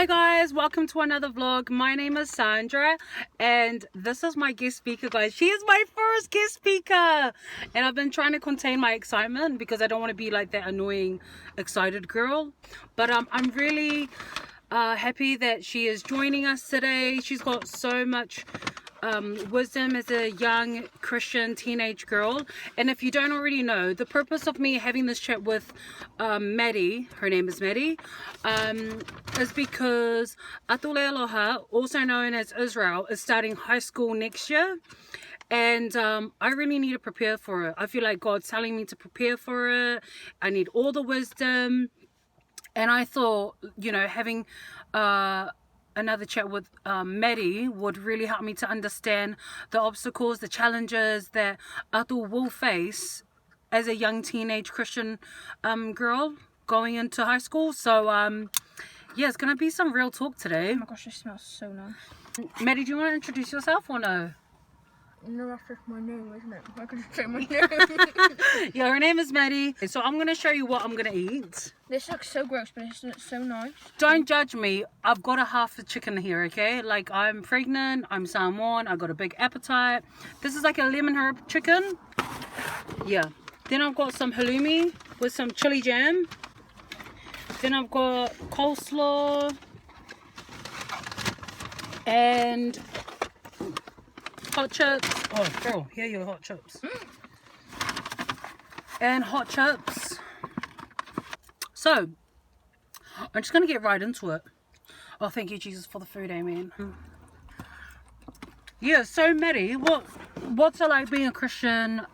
Hi guys, welcome to another vlog. My name is Sandra and this is my guest speaker, guys. She is my first guest speaker and I've been trying to contain my excitement because I don't want to be like that annoying excited girl, but I'm really happy that she is joining us today. She's got so much wisdom as a young Christian teenage girl, and if you don't already know, the purpose of me having this chat with Maddie, her name is Maddie, is because Atu Leialoha, also known as Israel, is starting high school next year, and I really need to prepare for it. I feel like God's telling me to prepare for it. I need all the wisdom, and I thought, you know, having another chat with Maddie would really help me to understand the obstacles, the challenges that Atu will face as a young teenage Christian girl going into high school. So yeah, it's gonna be some real talk today. Oh my gosh, this smells so nice. Maddie, do you want to introduce yourself or no? No, that's just my name, isn't it? I could just say my name. Yeah, her name is Maddie. So I'm gonna show you what I'm gonna eat. This looks so gross, but it looks so nice. Don't judge me. I've got a half a chicken here, okay? Like, I'm pregnant, I'm Samoan, I got a big appetite. This is like a lemon herb chicken. Yeah. Then I've got some halloumi with some chili jam. Then I've got coleslaw and hot chips. Oh, girl, here are your hot chips. And hot chips. So, I'm just going to get right into it. Oh, thank you, Jesus, for the food, amen. Yeah, so Maddie, what's it like being a Christian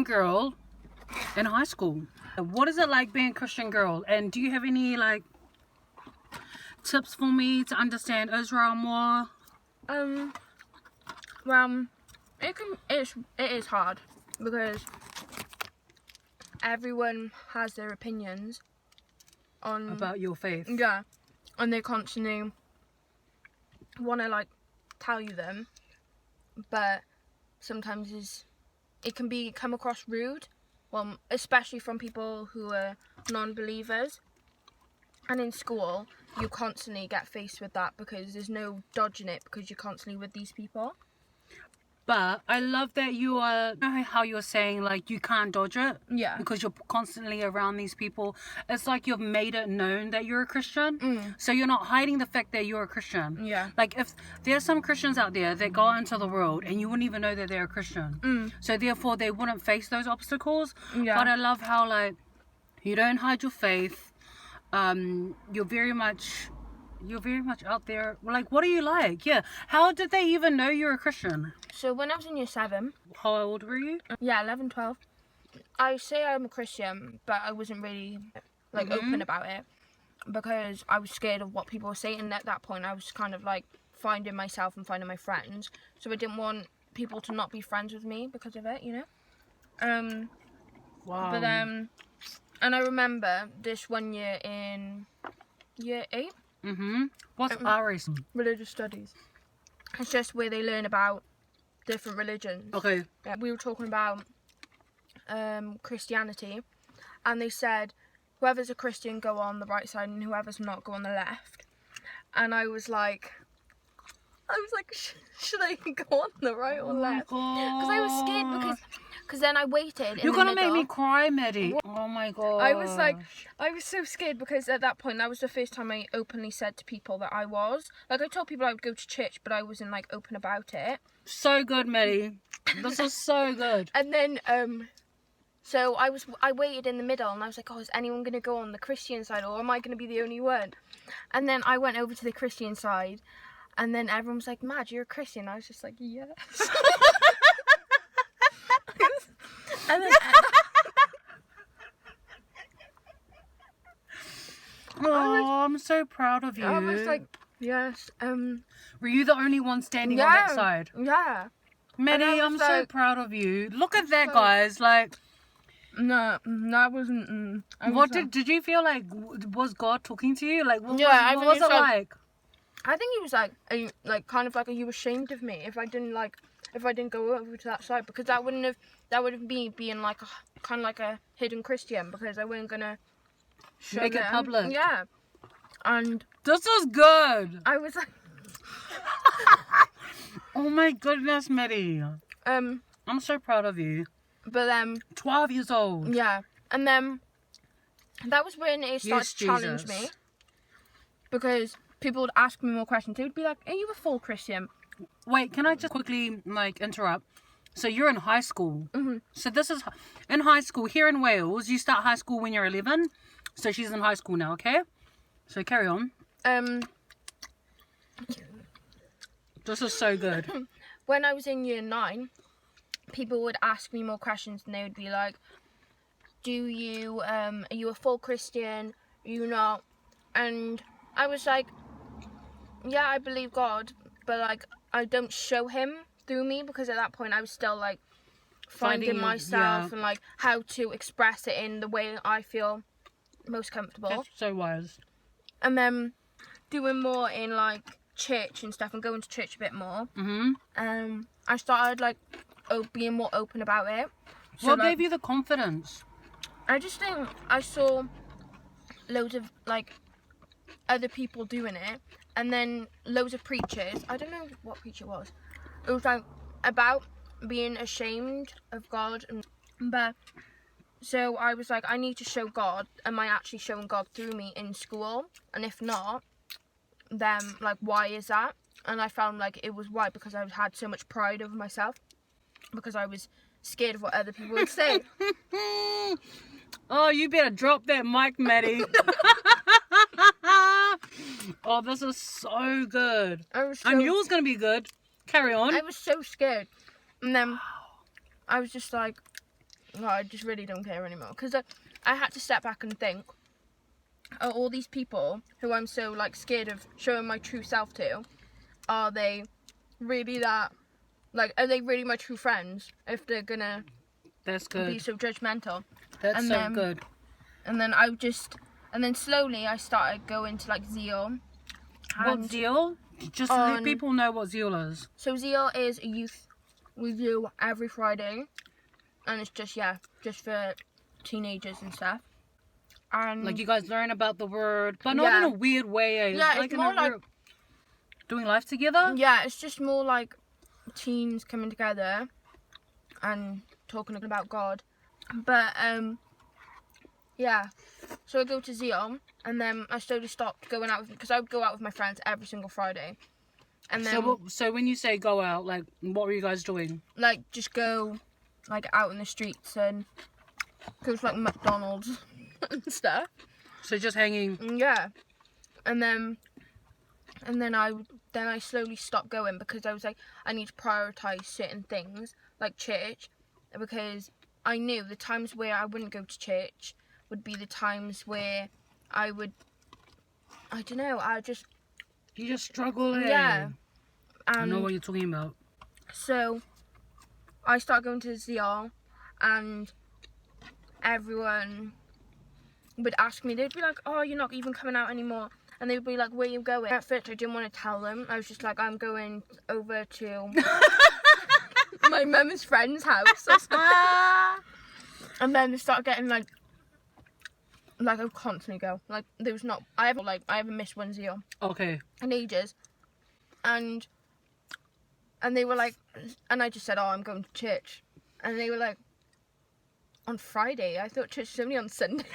girl in high school? What is it like being a Christian girl? And do you have any, like, tips for me to understand Israel more? Well, it is hard because everyone has their opinions on About your faith. Yeah, and they constantly want to like tell you them, but sometimes it can come across rude. Well, especially from people who are non-believers. And in school, you constantly get faced with that because there's no dodging it because you're constantly with these people. But I love that you know how you're saying, like, you can't dodge it. Yeah. Because you're constantly around these people. It's like you've made it known that you're a Christian. So you're not hiding the fact that you're a Christian. Yeah. Like, if there's some Christians out there that go out into the world and you wouldn't even know that they're a Christian. So therefore, they wouldn't face those obstacles. Yeah. But I love how, like, you don't hide your faith. You're very much out there. Like, what are you like? Yeah. How did they even know you're a Christian? So when I was in year 7... How old were you? Yeah, 11, 12. I say I'm a Christian, but I wasn't really, like, open about it. Because I was scared of what people were saying. And at that point, I was kind of, like, finding myself and finding my friends. So I didn't want people to not be friends with me because of it, you know? Wow. But, and I remember this one year in year 8. What's RS? Religious studies. It's just where they learn about different religions. Okay. Yeah, we were talking about Christianity, and they said whoever's a Christian go on the right side and whoever's not go on the left. And I was like should I go on the right or left? Because I was scared because then I waited. You're gonna make me cry, Maddie. Oh my god. I was so scared because at that point that was the first time I openly said to people that I was. Like, I told people I would go to church, but I wasn't like open about it. So good, Maddie. This is so good. And then so I waited in the middle and I was like, oh, is anyone gonna go on the Christian side or am I gonna be the only one? And then I went over to the Christian side. And then everyone was like, Mad, you're a Christian. I was just like, yes. And then, I'm so proud of you. I was like, yes. Were you the only one standing on that side? Yeah. Maddie, I'm so like, proud of you. Look at that, guys. Like, no, that wasn't. Did you feel like, was God talking to you? Like, what was it like? I think he was like, kind of like, are you ashamed of me if I didn't go over to that side? Because that would have me being like kind of like a hidden Christian, because I wasn't gonna Make it public. Yeah. And this is good. I was like, Oh my goodness, Maddie. um, I'm so proud of you. but then 12 years old. yeah, and then that was when it started to challenge Jesus. me, because people would ask me more questions. They would be like, "Are you a full Christian?" Wait, can I just quickly interrupt? So you're in high school. Mm-hmm. So this is in high school here in Wales. You start high school when you're 11. So she's in high school now. Okay. So carry on. This is so good. When I was in year 9, people would ask me more questions, and they would be like, "Do you are you a full Christian? Are you not?" And I was like, "Yeah, I believe God, but like I don't show Him through me, because at that point I was still like finding myself and like how to express it in the way I feel most comfortable." That's so wise. And then doing more in like church and stuff, and going to church a bit more. I started like being more open about it. So, what like, gave you the confidence? I just think I saw loads of like other people doing it, and then loads of preachers. I don't know what preacher it was. It was like about being ashamed of God, but so I was like, I need to show God. Am I actually showing God through me in school? And if not, then like why is that? And I found like it was why, because I had so much pride over myself, because I was scared of what other people would say. Oh, you better drop that mic, Maddie. Oh, this is so good. And yours gonna be good. Carry on. I was so scared, and then I was just like, oh, I just really don't care anymore, because I had to step back and think, are all these people who I'm so like scared of showing my true self to, are they really that, like, are they really my true friends if they're gonna That's good. be so judgmental? That's and so then, good. And then and then slowly I started going to like Zeal. What Zeal? Just let people know what Zeal is. So Zeal is a youth we do every Friday, and it's just for teenagers and stuff. And like you guys learn about the word, but not in a weird way. Yeah, it's more like doing life together. Yeah, it's just more like teens coming together and talking about God. But yeah, so I go to Zeal, and then I slowly stopped going out because I would go out with my friends every single Friday. And then so when you say go out, like what were you guys doing? Like just go like out in the streets and go to like McDonald's and stuff. So just hanging. Yeah, and then I slowly stopped going, because I was like, I need to prioritize certain things like church, because I knew the times where I wouldn't go to church would be the times where I would, I don't know, You just struggle. Yeah. I know what you're talking about. So I started going to Zeal, and everyone would ask me, they'd be like, oh, you're not even coming out anymore. And they would be like, where are you going? At first I didn't want to tell them. I was just like, I'm going over to my mum's friend's house or something. And then they started getting like I would constantly go. Like there was not, I haven't missed one Zeal. Okay. In ages. And they were like, and I just said, oh, I'm going to church. And they were like, on Friday? I thought church was only on Sunday.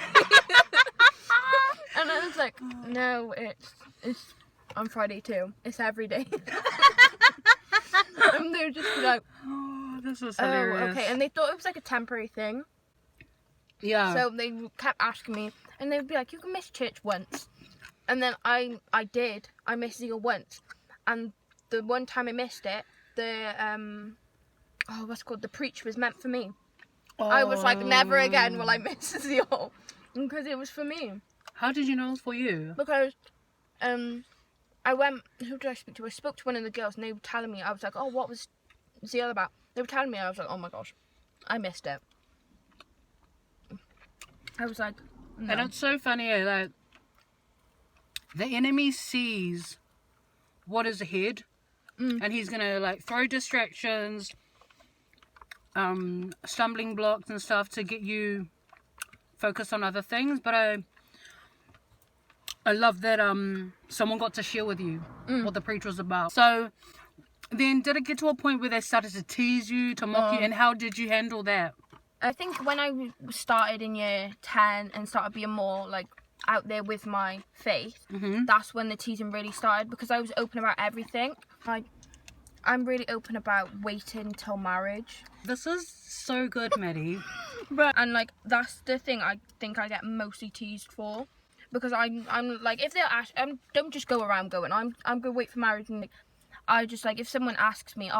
And I was like, no, it's on Friday too. It's every day. And they were just like, oh, this is hilarious. Oh, okay. And they thought it was like a temporary thing. Yeah. So they kept asking me, and they'd be like, you can miss church once. And then I did. I missed Zeal once. And the one time I missed it, the preach was meant for me. Oh. I was like, never again will I miss Zeal, because it was for me. How did you know it was for you? Because I went, who did I speak to? I spoke to one of the girls, and they were telling me, I was like, oh, what was Zeal about? They were telling me, I was like, oh my gosh, I missed it. I was like, no. And it's so funny that the enemy sees what is ahead, and he's gonna like throw distractions, stumbling blocks and stuff to get you focused on other things. But I love that someone got to share with you what the preach was about. So then did it get to a point where they started to tease you, to mock you, and how did you handle that? I think when I started in year 10 and started being more like out there with my faith, that's when the teasing really started, because I was open about everything. Like, I'm really open about waiting till marriage. This is so good, Maddie. And like, that's the thing I think I get mostly teased for, because I'm like, if they're don't just go around going, I'm gonna wait for marriage. And like, I just like, if someone asks me,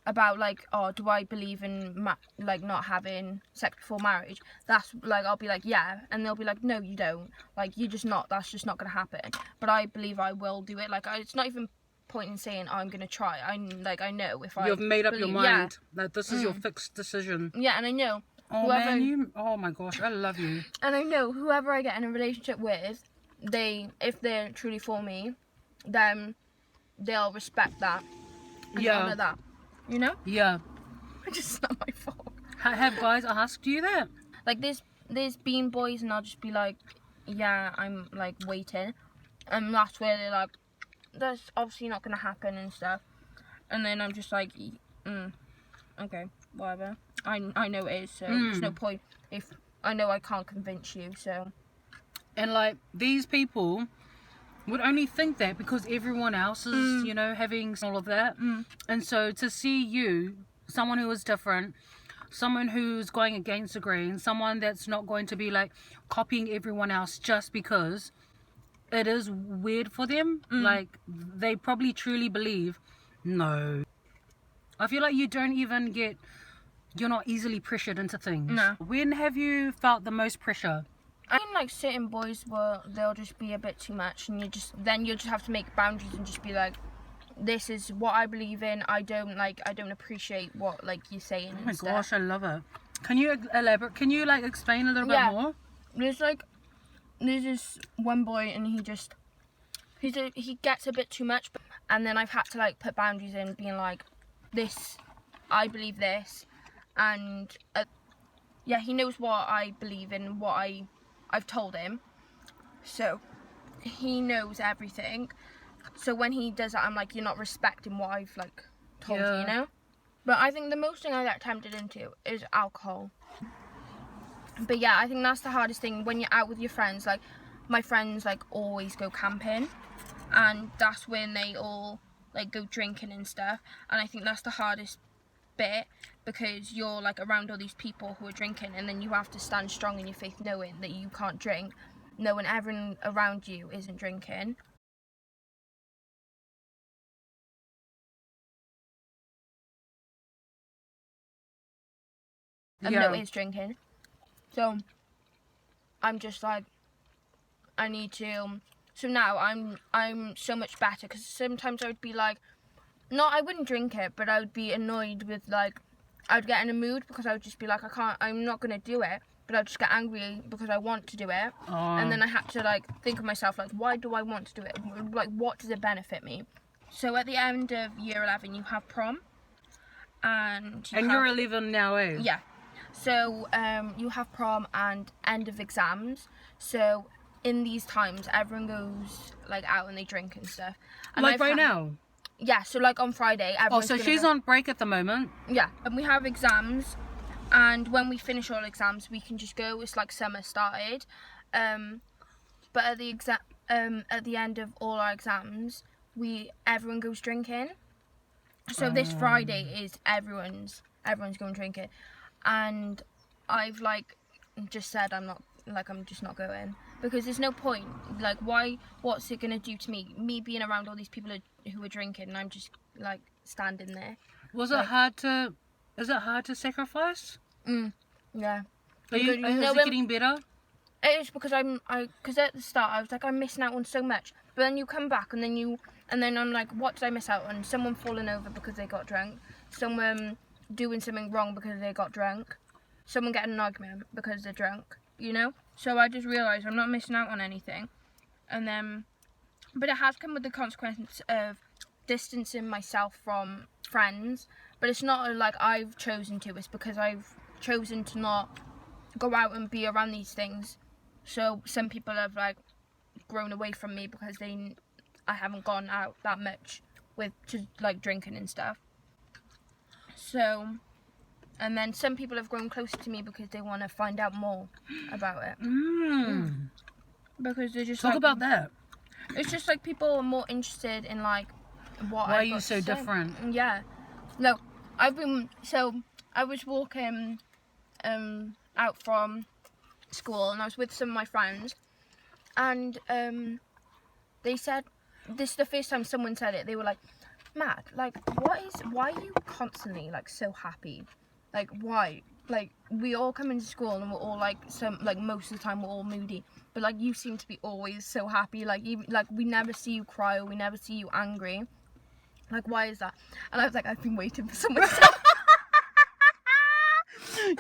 about like, do I believe in like not having sex before marriage, that's like, I'll be like, yeah, and they'll be like, no, you don't, like, that's just not gonna happen. But I believe I will do it. Like, it's not even point in saying I'm gonna try. I know if you've made up your mind, yeah, that this is your fixed decision. Yeah, and I know oh my gosh, I love you. And I know whoever I get in a relationship with, if they're truly for me, then they'll respect that and honor that. You know? Yeah. It's just not my fault. Have guys asked you that? Like, there's been boys, and I'll just be like, yeah, I'm like waiting, and that's where they're like, that's obviously not gonna happen and stuff, and then I'm just like, okay, whatever. I know it is, so there's no point if I know I can't convince you. So, and like, these people would only think that because everyone else is, you know, having all of that. And so to see you, someone who is different, someone who's going against the grain, someone that's not going to be like copying everyone else just because it is weird for them, like, they probably truly believe, no. I feel like you don't even you're not easily pressured into things. No. When have you felt the most pressure? I mean, like, certain boys they'll just be a bit too much, and you'll just have to make boundaries and just be like, this is what I believe in. I don't appreciate what like you're saying. Oh my gosh, I love it. Can you elaborate? Can you like explain a little bit more? There's this one boy, and he gets a bit too much, and then I've had to like put boundaries in, being like, this, I believe this, and yeah, he knows what I believe in, what I've told him, so he knows everything. So when he does that, I'm like, you're not respecting what I've like told you, you know. But I think the most thing I get tempted into is alcohol. But yeah, I think that's the hardest thing when you're out with your friends. Like, my friends like always go camping, and that's when they all like go drinking and stuff, and I think that's the hardest bit, because you're like around all these people who are drinking, and then you have to stand strong in your faith, knowing that you can't drink, knowing everyone around you isn't drinking. And no is drinking. So I'm just like, I need to. So now I'm so much better, because sometimes I would be like, I wouldn't drink it, but I would be annoyed with like, I would get in a mood because I would just be like, I'm not gonna do it, but I'd just get angry because I want to do it. And then I had to like think of myself, like, why do I want to do it? Like, what does it benefit me? So at the end of year 11, you have prom, and you're 11 now, eh? Yeah. So you have prom and end of exams. So in these times, everyone goes like out and they drink and stuff. And like right now? Yeah, so like on Friday. So she's on break at the moment. Yeah, and we have exams, and when we finish all exams, we can just go. It's like summer started, but at the end of all our exams, everyone goes drinking. So this Friday is everyone's going drinking, and I've like just said I'm just not going, because there's no point. Like, what's it gonna do to me? Me being around all these people who are drinking, and I'm just like standing there. Is it hard to sacrifice? Yeah. Is it getting better? It is, because because at the start I was like, I'm missing out on so much, but then you come back, and then I'm like, what did I miss out on? Someone falling over because they got drunk, someone doing something wrong because they got drunk, someone getting an argument because they're drunk, you know? So I just realised I'm not missing out on anything. And then, but it has come with the consequence of distancing myself from friends, but it's not like I've chosen to, it's because I've chosen to not go out and be around these things So some people have like grown away from me because I haven't gone out that much to like drinking and stuff. So, and then some people have grown closer to me because they want to find out more about it. Because they're just talk about that. It's just like people are more interested in like what. Why are you so different? Yeah. No, I was walking out from school and I was with some of my friends, and they said, this is the first time someone said it, they were like, Matt, like why are you constantly like so happy? Like why? Like we all come into school and we're all like most of the time we're all moody, but like you seem to be always so happy. Like we never see you cry or we never see you angry. Like why is that? And I was like, I've been waiting for someone to say.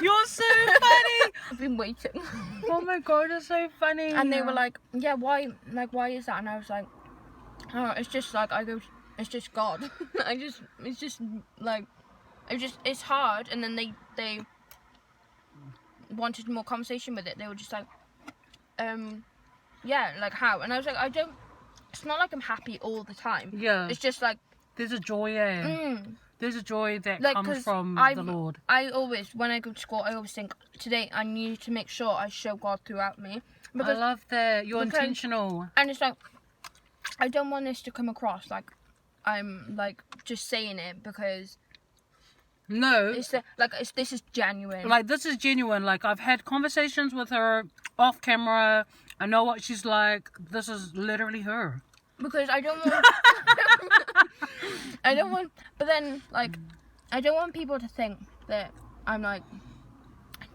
You're so funny. I've been waiting. Oh my god, it's so funny. And they were like, yeah, why? Like why is that? And I was like, oh, it's just like it's just God. It's hard. And then they wanted more conversation with it. They were just like, yeah, like how? And I was like, it's not like I'm happy all the time. Yeah. It's just like there's a joy there's a joy that like, comes from the Lord. I always, when I go to school, I always think, today I need to make sure I show God throughout me. Because, I love that. You're intentional. And it's like, I don't want this to come across like I'm like just saying it because no, this is genuine. Like this is genuine. Like I've had conversations with her off camera. I know what she's like. This is literally her. Because I don't want, but then like I don't want people to think that I'm like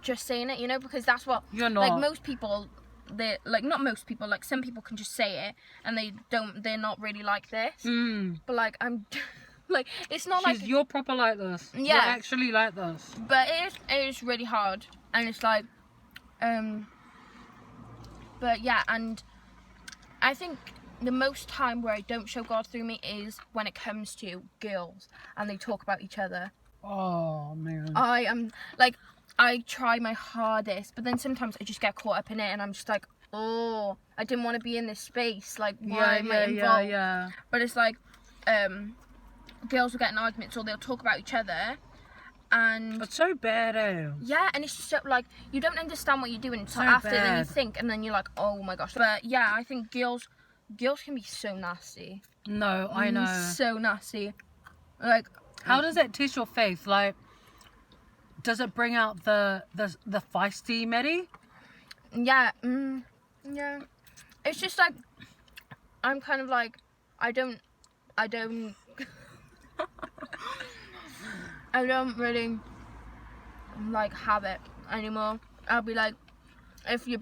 just saying it, you know, because that's what you're not. Like most people, they like not most people, like some people can just say it and they're not really like this. But like I'm like it's not like you're proper like this. Yeah, you're actually like this. But it is really hard, and it's like but yeah, and I think the most time where I don't show God through me is when it comes to girls and they talk about each other. Oh man. I am like, I try my hardest, but then sometimes I just get caught up in it and I'm just like, oh, I didn't want to be in this space. Like, why am I involved? Yeah. But it's like, girls will get in arguments or they'll talk about each other. And it's so bad, eh? Yeah, and it's just so, like, you don't understand what you're doing until so after, bad. Then you think, and then you're like, oh my gosh. But yeah, I think girls can be so nasty. No, I know. So nasty. Like, how does that test your faith? Like, does it bring out the feisty Maddie? Yeah, yeah. It's just like, I'm kind of like, I don't really like have it anymore. I'll be like, if you're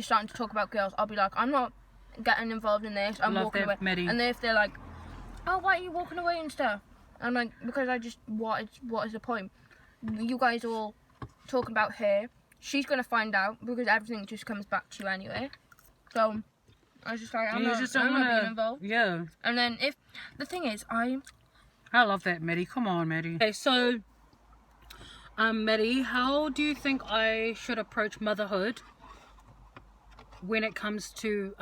starting to talk about girls, I'll be like, I'm not getting involved in this. I'm walking away. Maddie. And if they're like, oh, why are you walking away and stuff? I'm like, because I just what is the point? You guys all talking about her. She's gonna find out because everything just comes back to you anyway. So I was just like, I'm not being involved. Yeah. And then if the thing is, I love that, Maddie. Come on, Maddie. Okay, so, Maddie, how do you think I should approach motherhood when it comes to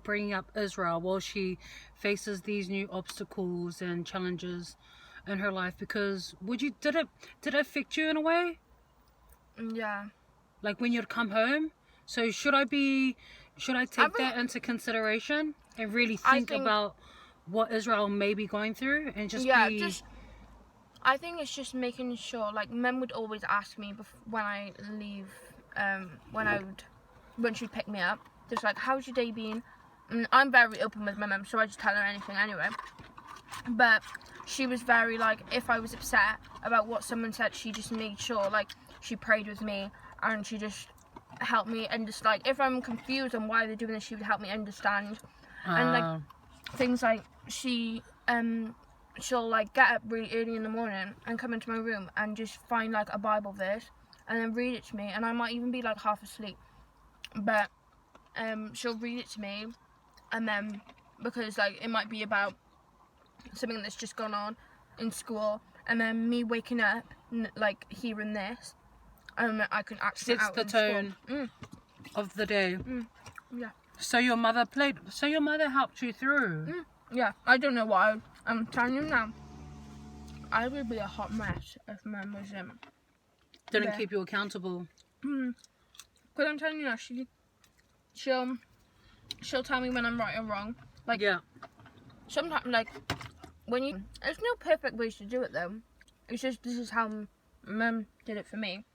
bringing up Israel while she faces these new obstacles and challenges in her life? Because did it affect you in a way? Yeah. Like when you'd come home? So should I take that into consideration and really think about what Israel may be going through and I think it's just making sure, like, Mum would always ask me when I leave, when she'd pick me up, just like, how's your day been? And I'm very open with my mum, so I just tell her anything anyway. But she was very, like, if I was upset about what someone said, she just made sure, like, she prayed with me and she just helped me, and just, like, if I'm confused on why they're doing this, she would help me understand. And, like, things like, she'll like get up really early in the morning and come into my room and just find like a Bible verse and then read it to me, and I might even be like half asleep, but she'll read it to me, and then because like it might be about something that's just gone on in school, and then me waking up like hearing this, I can act it out. Sets the tone. of the day. Yeah. So your mother helped you through. Yeah, I don't know why. I'm telling you now. I would be a hot mess if Mum was Didn't keep you accountable. Because I'm telling you now, she'll tell me when I'm right or wrong. Like, Yeah. sometimes, like, when you... There's no perfect ways to do it, though. It's just, this is how Mum did it for me.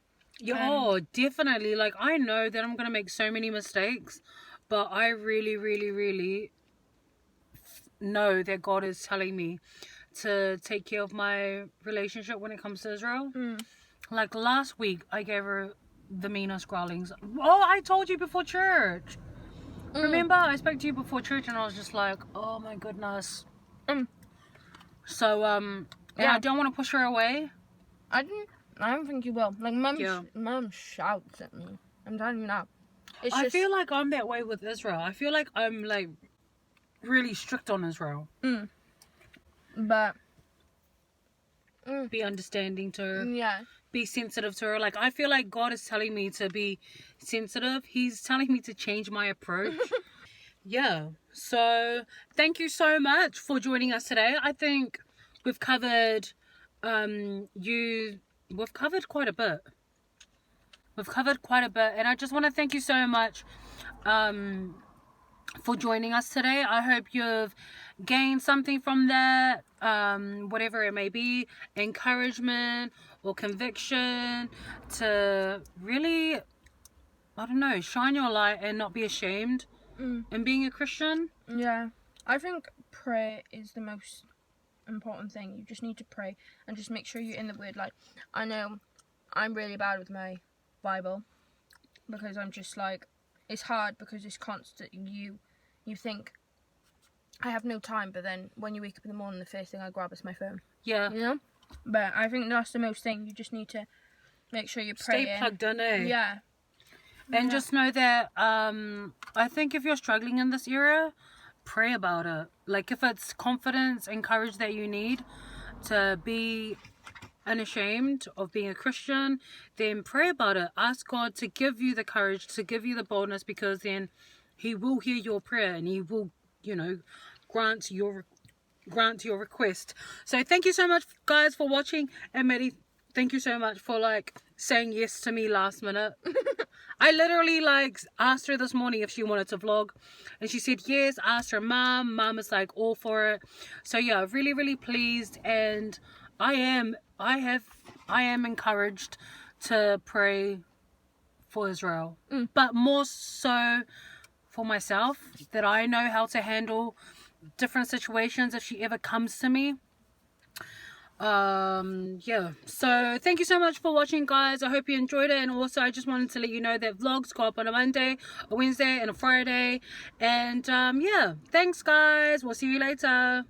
Yeah, oh, definitely. Like, I know that I'm going to make so many mistakes, but I really, really, really know that God is telling me to take care of my relationship when it comes to Israel. Like, last week, I gave her the meanest growlings. Oh, I told you before church. Remember, I spoke to you before church and I was just like, oh my goodness. So, yeah, I don't want to push her away. I don't think you will. Like, Mum shouts at me. I'm telling you now. I feel like I'm that way with Israel. I feel like I'm, like, really strict on Israel. But... Be understanding to her. Yeah. Be sensitive to her. Like, I feel like God is telling me to be sensitive. He's telling me to change my approach. Yeah. So, thank you so much for joining us today. I think we've covered, we've covered quite a bit. And I just want to thank you so much, for joining us today. I hope you've gained something from that, whatever it may be, encouragement or conviction to really, I don't know, shine your light and not be ashamed in being a Christian. Yeah. I think prayer is the most important thing. You just need to pray and just make sure you're in the Word. Like, I know I'm really bad with my Bible because I'm just like, it's hard because it's constant. You think, I have no time, but then when you wake up in the morning, the first thing I grab is my phone. Yeah. You know? But I think that's the most thing. You just need to make sure you're praying. Stay plugged in, eh? Yeah. And just know that, I think if you're struggling in this area, pray about it. Like, if it's confidence and courage that you need to be unashamed of being a Christian, then pray about it. Ask God to give you the courage, to give you the boldness, because then He will hear your prayer and He will, you know, grant your request. So thank you so much, guys, for watching. And Maddie, thank you so much for, like, saying yes to me last minute. I literally, like, asked her this morning if she wanted to vlog, and she said yes. Asked her mom is like all for it. So yeah, really, really pleased, and I am encouraged to pray for Israel, but more so for myself, that I know how to handle different situations if she ever comes to me. Yeah, so thank you so much for watching, guys. I hope you enjoyed it. And also, I just wanted to let you know that vlogs go up on a Monday, a Wednesday, and a Friday. And yeah, thanks, guys. We'll see you later.